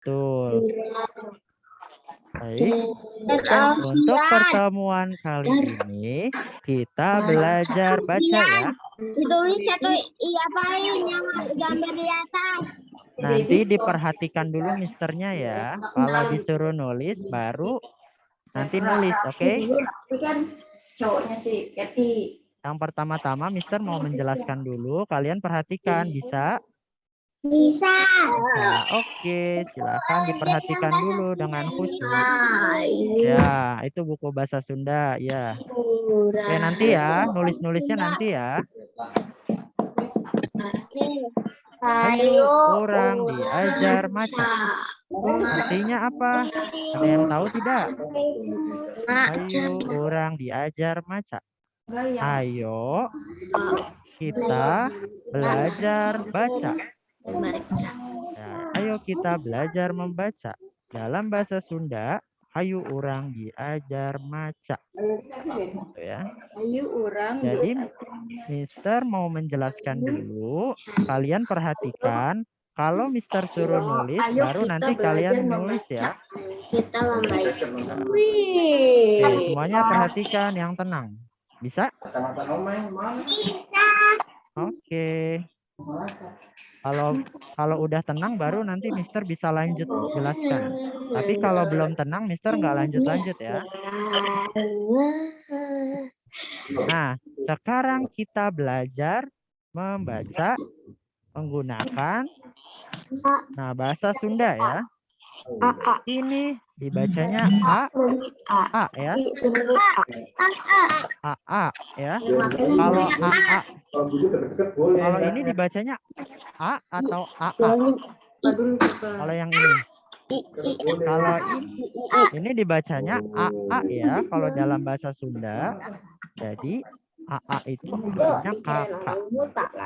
Betul. Baik. Untuk pertemuan kali ini kita belajar baca ya. Ditulis satu apain yang gambar di atas. Nanti diperhatikan dulu misternya ya. Kalau disuruh nulis baru nanti nulis, oke? Tapi kan cowoknya si Kathy. Yang pertama-tama mister mau menjelaskan dulu, kalian perhatikan, bisa? Bisa. Oke, silakan diperhatikan dulu dengan khusyuk. Ya, itu buku bahasa Sunda, ya. Oke, nanti ya, nulis-nulisnya nanti ya. Ayo orang diajar maca. Artinya apa? Ada yang tahu tidak? Ayo orang diajar maca. Ayo kita belajar baca. Ya, ayo kita belajar membaca. Dalam bahasa Sunda, ayo orang diajar maca. Gitu ya. Jadi, Mister mau menjelaskan dulu. Kalian perhatikan. Kalau Mister suruh nulis, baru nanti kalian nulis ya. Kita membaca. Oke, semuanya perhatikan yang tenang. Bisa? Bisa. Oke. Kalau udah tenang baru nanti Mister bisa lanjut jelaskan. Tapi kalau belum tenang Mister nggak lanjut ya. Nah, sekarang kita belajar membaca menggunakan bahasa Sunda ya. Ini dibacanya A ya. A ya. Kalau kalau ini dibacanya A atau AA. Kalau yang ini. Kalau ini dibacanya AA ya kalau dalam bahasa Sunda. Jadi AA itu artinya kakak.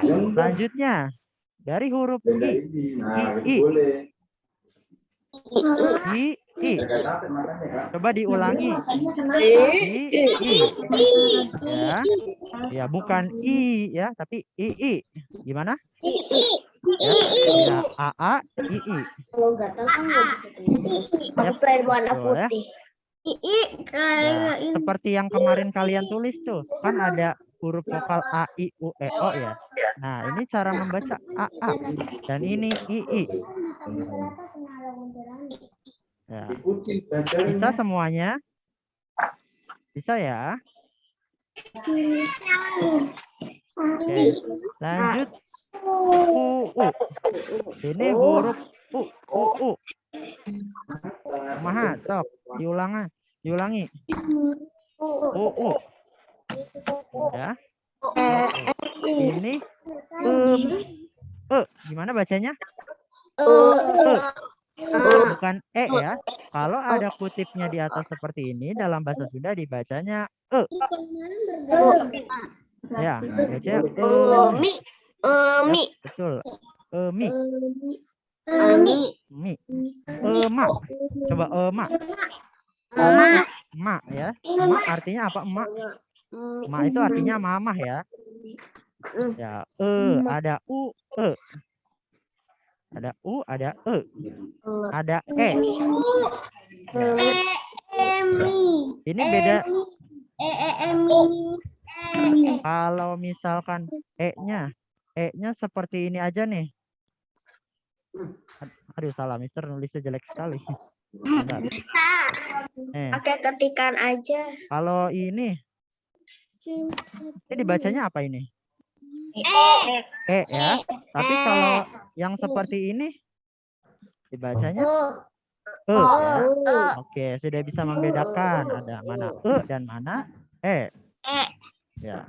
Selanjutnya dari huruf I. Coba diulangi. I. Ya. Ya, bukan I ya, tapi I. Gimana? Ya, AA, II. Kalau gatal kan Yap, warna betul ya. putih. Ya, seperti yang kemarin kalian tulis tuh, kan ada huruf vokal A, I, U, E, O ya. Nah, ini cara membaca AA dan ini II. Ya. Bisa semuanya? Bisa ya? Oke, lanjut. U. Ini huruf U. Kumaha, sok, diulangi. U. Ya. Ini gimana bacanya? Bukan E ya. Kalau ada kutipnya di atas seperti ini dalam bahasa Sunda dibacanya E. Ya, bacanya Mi. Betul. Mi. Ma. Coba ma. Ma ya. Ma artinya apa? Ma. Ma itu artinya mamah ya. Ya, ada U, Ada U, ada E. Ada E. Ya. Ini beda. Kalau misalkan E-nya seperti ini aja nih. Aduh, salah, Mister nulisnya jelek sekali. Pakai ketikan aja. Kalau ini dibacanya apa ini? E ya. Tapi kalau yang seperti ini dibacanya E ya. Oke, sudah bisa membedakan ada mana E dan mana E. Ya.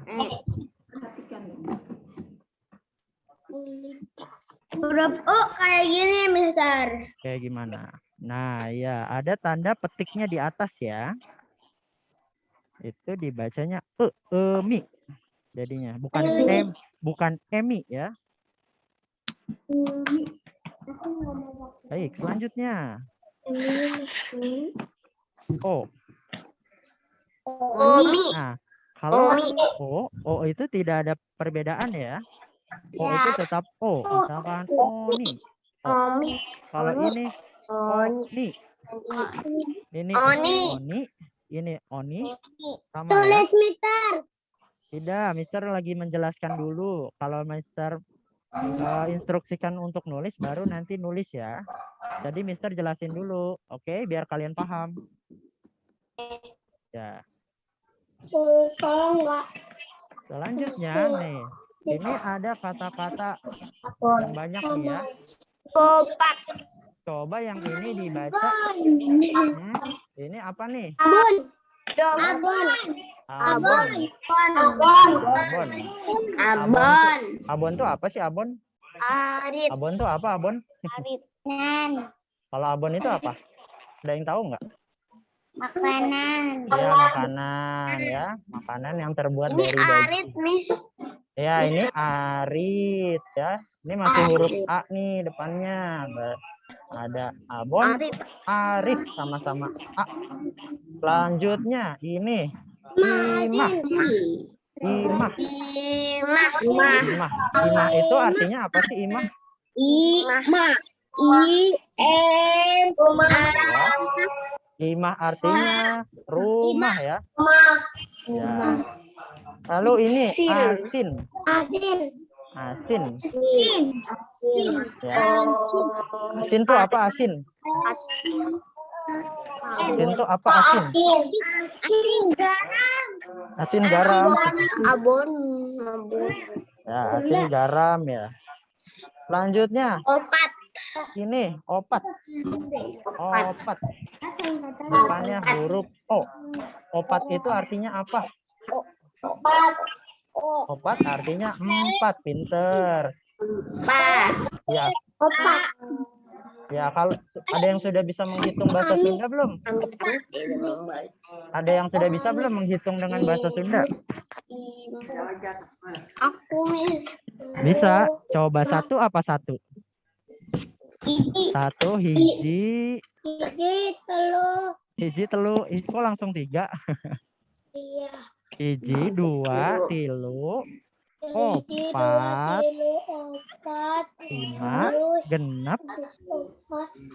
Huruf U kayak gini, Mister. Kayak gimana? Nah, ya, ada tanda petiknya di atas ya. Itu dibacanya mi. Jadinya bukan emi ya. Baik, selanjutnya. O. Nah, kalau O itu tidak ada perbedaan ya. O itu tetap O. Misalkan Oni. O. Kalau ini Oni. Ini Oni. Oni. Ini Oni. Sama ya. Tulis, Mister. Tidak, Mister lagi menjelaskan dulu. Kalau Mister instruksikan untuk nulis, baru nanti nulis ya. Jadi Mister jelasin dulu, oke? Biar kalian paham. Ya. Kalau enggak. Selanjutnya nih, ini ada kata-kata yang banyak nih ya. Opat. Coba yang ini dibaca. Ini apa nih? Abon. Abon. Abon. Abon. Abon. Abon tuh apa sih abon? Arit. Abon tuh apa abon? Aritan. Kalau abon itu apa? Ada yang tahu nggak? Makanan. Ya, makanan ya. Makanan yang terbuat Ini dari daging. arit, Miss. Ya, ini arit ya. Ini masih huruf A nih depannya. Ada abon, arit sama-sama A. Selanjutnya ini imah. Imah. Imah itu artinya apa sih imah? Imah. Imah artinya rumah ya. Ya. Lalu ini asin. Asin. Ya. Asin tuh apa asin? Asin tuh apa asin? Asin garam. Abon. Ya, asin garam ya. Selanjutnya Opat. ini opat. Opat. Depannya huruf O. Opat itu artinya apa? Opat artinya 4. Pinter. Ya. Opat. Ya, kalau ada yang sudah bisa menghitung bahasa Sunda belum? Ada yang sudah bisa belum menghitung dengan bahasa Sunda? Aku, Miss. Bisa. Coba satu apa satu? Satu, hiji. Hiji telu. Kok langsung 3? Iya. Hiji, 2, tilu, opat, 5, genep,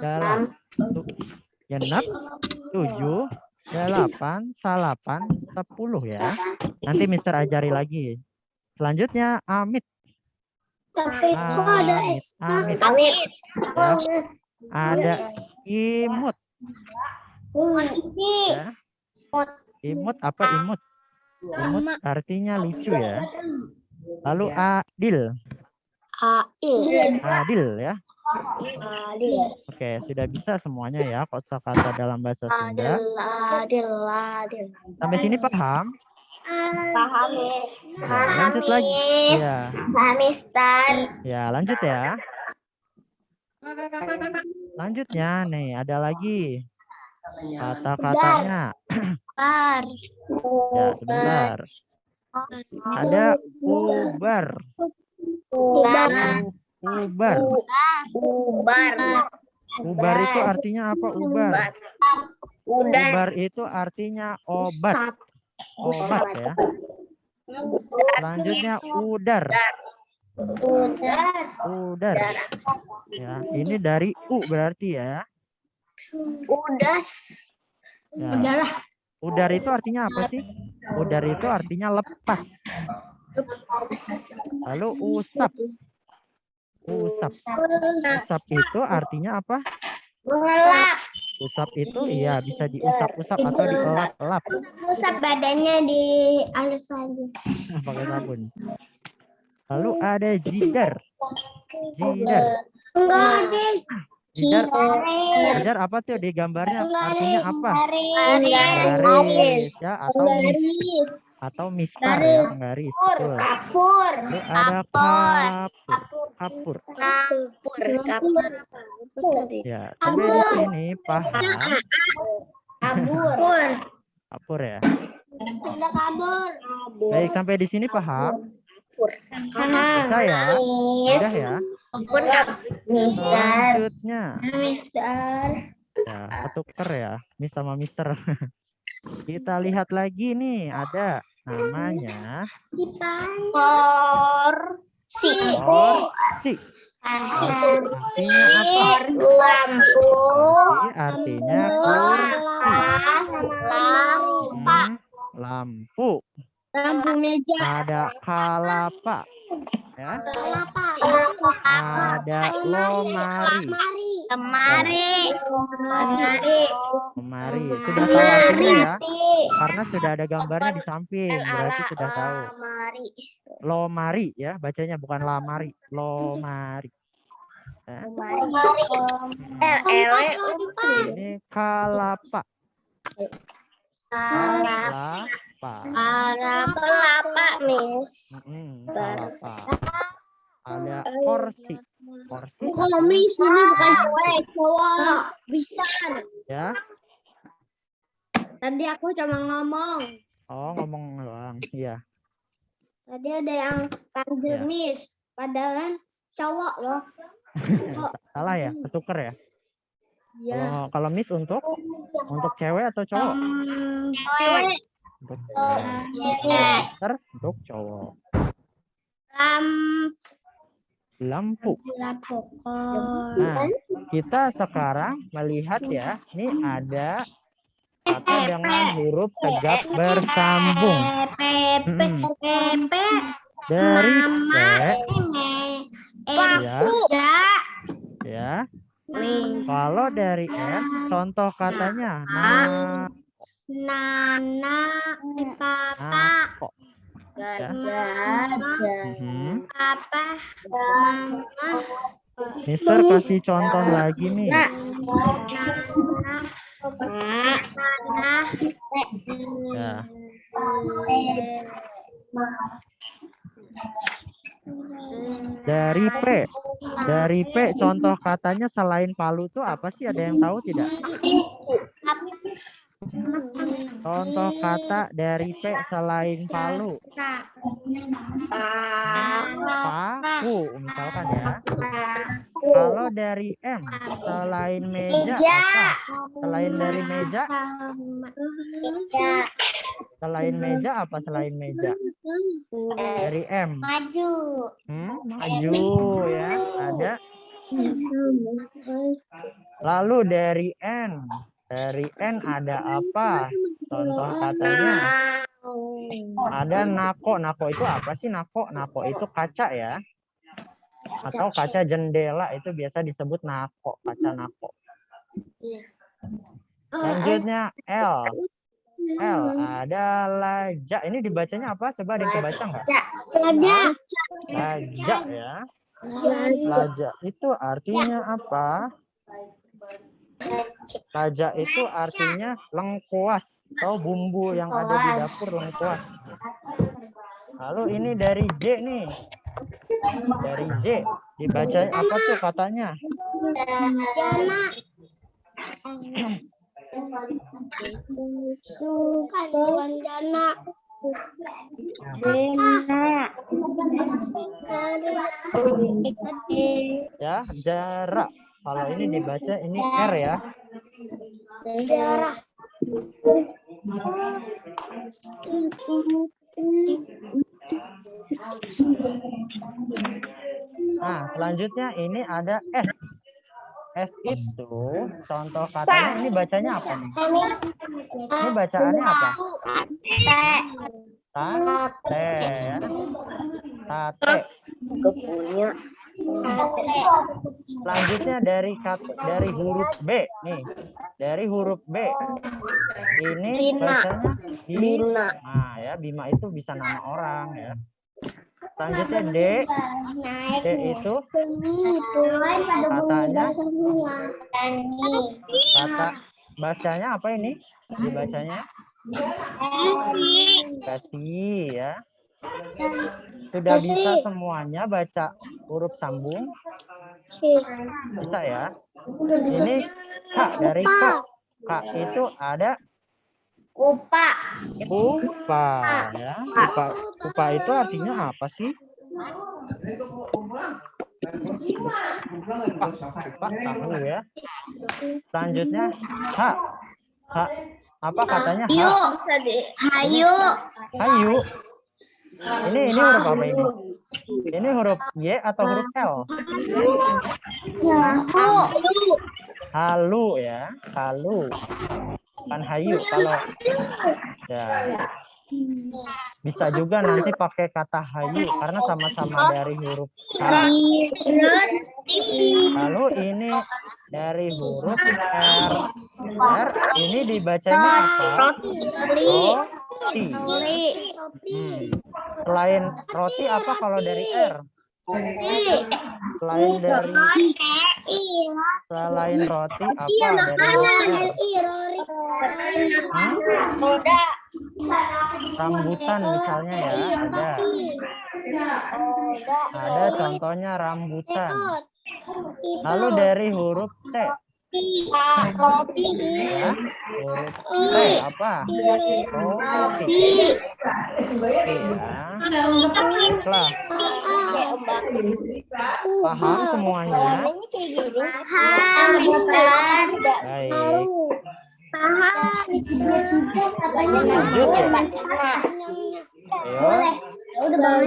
dalam, genep, 7, 8, 10 ya. Nanti Mister ajari lagi. Selanjutnya amit. Tapi kok ada S? Amit. Ya. Ada imut. Ya. Imut apa imut? Imut artinya lucu ya. Lalu adil. Adil ya. Oke, sudah bisa semuanya ya kosakata dalam bahasa Sunda. Adil. Sampai sini paham? Paham ya. Ya, lanjut lagi. Ya. Paham, Mister. Ya, lanjut ya. Lanjutnya nih, ada lagi kata-katanya. Ya, sebentar. Ada ubar. Ubar itu artinya apa? Ubar. Ubar itu artinya obat. Obat ya. Selanjutnya udar. Udar. Ya, ini dari U berarti ya. Udas. Ya. Udar itu artinya apa sih? Udar itu artinya lepas. Lalu usap. Usap itu artinya apa? Mengelap. Usap itu iya bisa diusap-usap atau dielap-elap. Usap badannya di alus lagi. Pakai sabun. Lalu ada jidar. Jidar apa tuh di gambarnya? Artinya apa? Garis ya atau mistar ya, garis. Kapur. Lalu ada kapur. Ya, sampai di sini paham. Kapur ya. Sudah kabur. Baik, sampai di sini paham. Bisa ya? Sudah ya? Selanjutnya. Ya, ketuker ya. Miss sama Mister. Kita lihat lagi nih, ada namanya Porsi. Artinya apa? Lampu. Artinya kursi. Lampu. Lampu meja. Ada kalapa. Ya. Ada lomari. Lemari. Sudah tahu artinya ya? Karena sudah ada gambarnya di samping. Berarti sudah tahu. Lomari ya. Bacanya bukan lamari. Lomari. Ya. Ini kalapa. Kelapa, Miss. Kalapa. Ada kursi. Miss ini bukan cewek, cowok. Bisa. Ya. Tadi aku cuma ngomong. Oh, ngomong doang. Iya. Tadi ada yang panggil Ya. Miss. Padahal cowok loh. Salah ya? Ketuker ya? Ya. Kalau miss untuk cewek atau cowok? Cewek. Untuk cewek. Untuk cowok. Lampu. Nah, kita sekarang melihat ya, ini ada kata dengan huruf tegap bersambung. Dari P, ya. Kalau dari S, contoh katanya Nana, papa, kok. Ya. papa, mama, Mister kasih contoh lagi nih. Ya. Dari P contoh katanya selain Palu tuh apa sih? Ada yang tahu tidak? Contoh kata dari P selain Palu. Paku misalkan ya. Kalau dari M selain meja apa? Selain dari meja? Selain meja apa selain meja? Dari M. maju, Maju ya. Ada. Lalu dari N. Dari N ada apa? Contoh katanya. Ada nako. Nako itu apa sih nako? Nako itu kaca ya. Atau kaca jendela itu biasa disebut nako. Kaca nako. Lanjutnya L. L ada lajak. Ini dibacanya apa? Coba ada yang kebaca nggak? Lajak ya. Lajak itu artinya apa? Lajak itu artinya lengkuas atau bumbu yang ada di dapur lengkuas. Lalu ini dari J nih. Dari J dibaca apa tuh katanya? bukan jana. Ya, jarak. Kalau ini dibaca ini R ya. Jarak. Nah, selanjutnya ini ada S. S itu contoh katanya ini bacanya apa nih? Ini bacaannya apa? Sate ya. Sate. Selanjutnya dari huruf B nih. Dari huruf B. Ini bacanya Bima. Nah, ya Bima itu bisa nama orang ya. Selanjutnya D. D itu katanya kata bacanya apa ini? Dibacanya kasih ya. Sudah bisa semuanya baca huruf sambung? Bisa ya. Ini K dari K. K itu ada Kupa. Kupa ya. Kupa itu artinya apa sih? Kupa tahu ya. Selanjutnya H. H apa katanya? H. Hayu. Hayu. Ini huruf apa ini? Ini huruf Y atau huruf L? Halu ya, halu. Bukan hayu. Kalau ya bisa juga nanti pakai kata hayu karena sama-sama dari huruf H. Lalu ini dari huruf R. R ini dibacanya apa? Roti. Selain roti apa kalau dari R? Selain roti apa dari R? Rambutan misalnya ya, ada contohnya rambutan. Lalu dari huruf T ya, huruf T apa? Roti ya. Baiklah, paham semuanya? Paham, Mister. Baik. Lanjut ya. Ayo. Sudah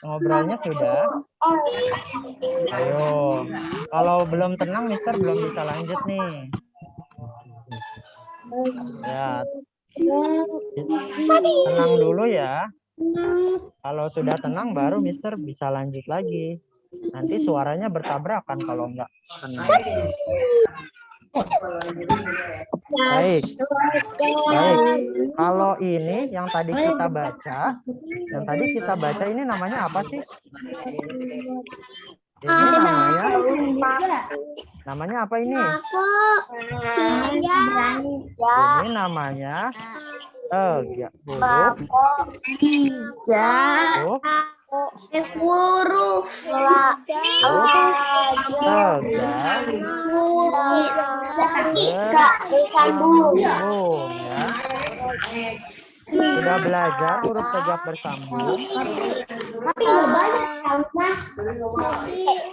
ngobrolnya sudah. Ayo. Kalau belum tenang, Mister belum bisa lanjut nih. Ya. Tenang dulu ya. Kalau sudah tenang baru Mister bisa lanjut lagi. Nanti suaranya bertabrakan kalau enggak tenang. Baik. Kalau ini yang tadi kita baca, ini namanya apa sih? Ini namanya apa ini? Ini namanya huruf Sudah belajar huruf tegak bersambung?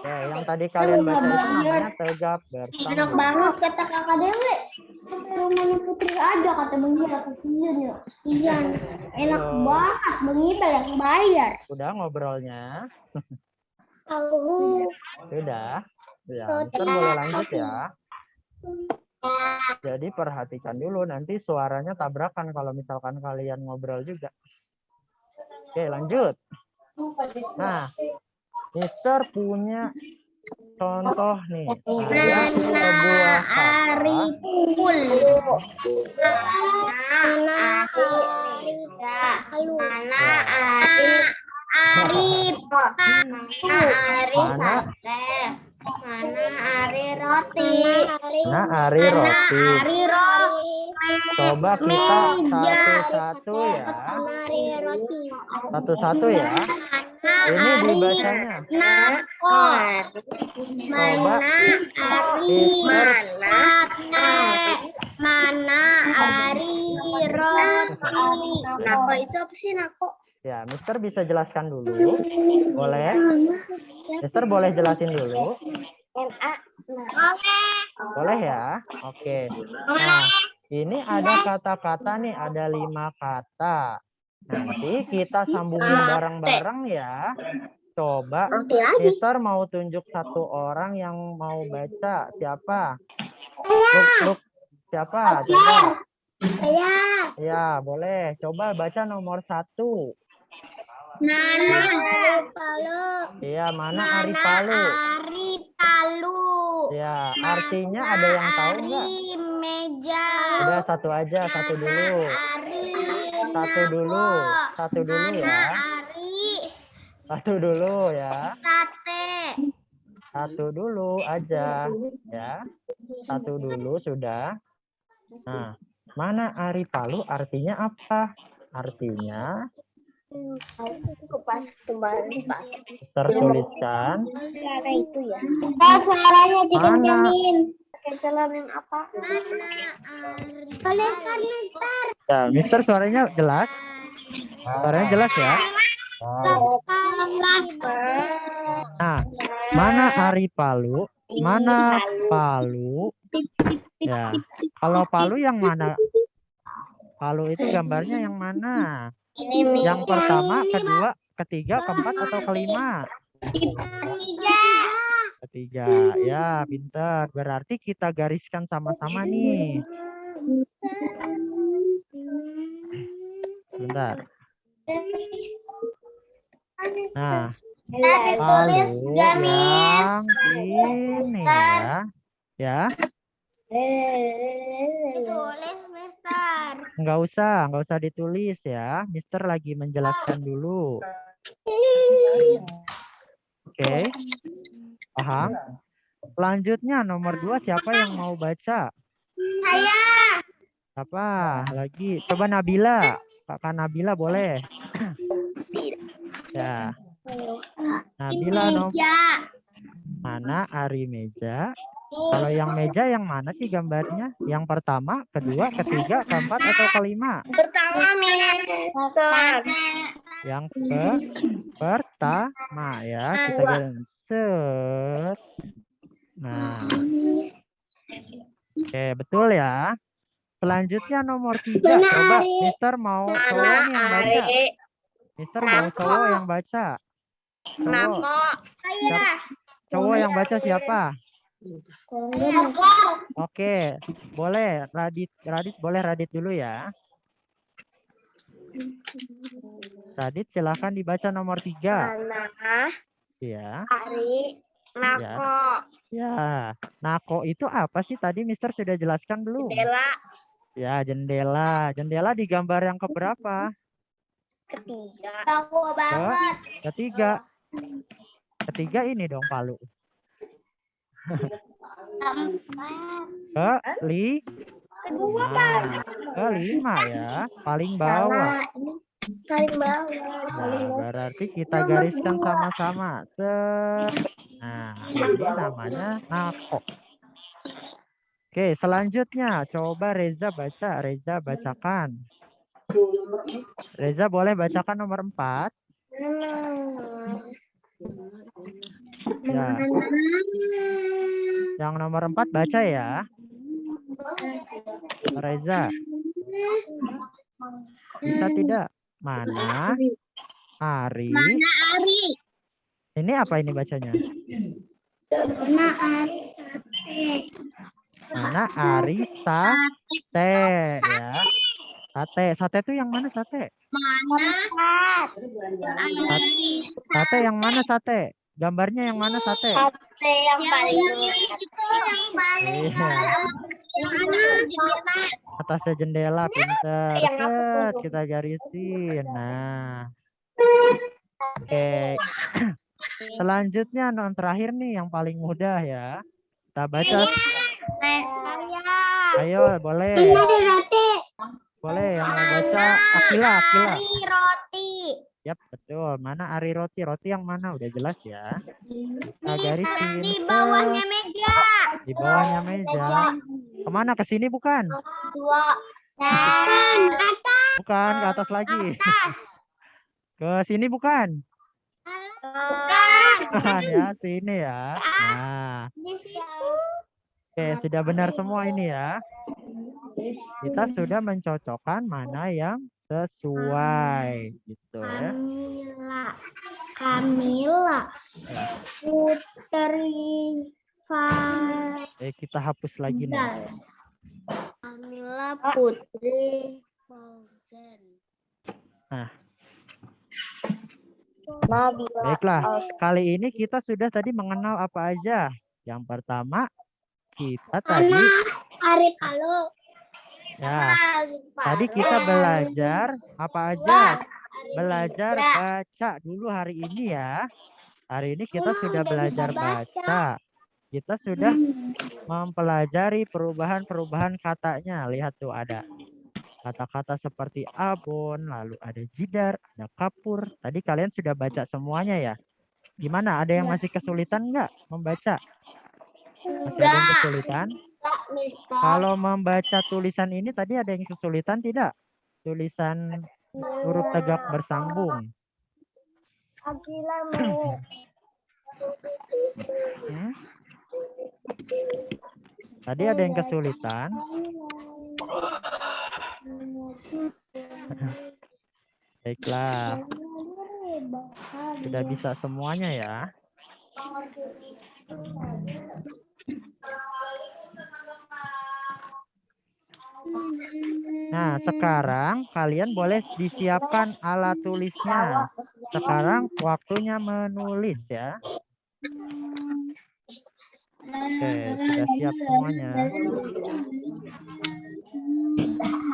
Ya, yang tadi kalian baca itu namanya tegak bersambung. enak banget kata kakak Dewi. Sampai rumahnya Putri ada kata Bang Ira kasihan ya. Kasihan. Enak banget Bang Ira yang bayar. Sudah ngobrolnya? Tahu. Sudah. Ya, Mister boleh lanjut ya. Jadi perhatikan dulu, nanti suaranya tabrakan kalau misalkan kalian ngobrol juga. Oke, lanjut. Nah, Mister punya contoh nih. Ada sebuah Ariful. Arif. Ari roti. Coba kita satu-satu ya. Ini dibacanya. Coba. Mana Ari roti. Nako itu apa sih Nako? Ya, Mister bisa jelaskan dulu. Boleh? Mister boleh jelasin dulu? Boleh ya? Oke. Nah, ini ada kata-kata nih, ada 5 kata. Nanti kita sambungin bareng-bareng ya. Coba, Mister mau tunjuk satu orang yang mau baca. Siapa? Luk. Siapa? Coba. Ya, boleh. Coba baca nomor 1. Mana Aripalu. Iya, mana Aripalu? Ya, artinya ada yang tahu nggak? Meja. Udah satu aja, satu dulu ya. Satu dulu ya. Satu dulu aja ya. Satu dulu sudah. Nah, mana Aripalu artinya apa? Artinya tertuliskan Itu ya. Suaranya dikenyamin. Kecelamin apa? Tuliskan Mister. Ya, Mister suaranya jelas? Suaranya jelas ya? Nah, mana Aripalu? Mana Palu? Ya, kalau Palu yang mana? Palu itu gambarnya yang mana? Yang pertama, kedua, ketiga, keempat, atau kelima? Ketiga. Ya, pintar. Berarti kita gariskan sama-sama nih. Bentar. Nah, lalu yang ini ya. Ya. Tulis, Mister. Nggak usah ditulis ya. Mister lagi menjelaskan dulu. Oke. Paham? Selanjutnya nomor 2 siapa yang mau baca? Saya. Apa? Lagi. Coba Nabila. Kakak Nabila boleh. Ya. Nabila mana Ari meja? Kalau yang meja yang mana sih gambarnya? Yang pertama, kedua, ketiga, keempat, atau kelima? Pertama, Mister. Yang pertama ya. Kita garis. Set. Nah. Oke, betul ya. Selanjutnya nomor 3. Coba Mister mau cowok nih yang baca. Mister mau cowok yang baca. Cowok yang baca siapa? Oke, boleh Radit boleh Radit dulu ya. Radit silahkan dibaca nomor 3. Ya. Ari, Nako. Ya. Nako itu apa sih tadi Mister sudah jelaskan belum? Jendela. Ya, jendela. Jendela di gambar yang keberapa? Ketiga. Aku banget. Ketiga ini dong Palu. Kelima ya, paling bawah. Nah, berarti kita gariskan sama-sama. Nah, ini namanya nako. Oke, selanjutnya coba Reza baca. Reza bacakan. Reza boleh bacakan nomor 4. Ya. Yang nomor 4 baca ya. Reza. Bisa tidak? Mana Ari? Ini apa ini bacanya? Mana Ari sate ya. Sate itu yang mana sate? Sate yang mana sate? Gambarnya yang mana sate? Sate yang paling atasnya jendela, pintar. Set, kita garisin. Nah. Oke. Selanjutnya non terakhir nih yang paling mudah ya. Kita baca. Ayo, boleh. Boleh yang mau baca Akila. Roti. Yap, betul. Mana Ari roti? Roti yang mana? Udah jelas ya. Kita garisin. Di bawahnya meja. Di bawahnya meja. Kemana? Ke sini bukan? Bukan, ke atas lagi. Ke sini bukan? Bukan ya, sini ya. Nah. Oke, sudah benar semua ini ya. Kita sudah mencocokkan mana yang sesuai gitu ya. Kamila. Putri. Kita hapus lagi nih. Kamila Putri. Nah. Baiklah, kali ini kita sudah tadi mengenal apa aja. Yang pertama, kita tadi Ari Palu. ya, tadi kita belajar apa aja? Belajar baca dulu hari ini ya. Hari ini kita sudah belajar baca. Kita sudah mempelajari perubahan-perubahan katanya. Lihat tuh ada kata-kata seperti abon, lalu ada jidar, ada kapur. Tadi kalian sudah baca semuanya ya. Gimana? Ada yang masih kesulitan nggak membaca? Masih ada yang kesulitan? Kalau membaca tulisan ini tadi ada yang kesulitan tidak? Tulisan huruf tegak bersambung. Tadi ada yang kesulitan? Baiklah, sudah bisa semuanya ya. Nah, sekarang kalian boleh disiapkan alat tulisnya. Sekarang waktunya menulis ya. Oke, sudah siap semuanya.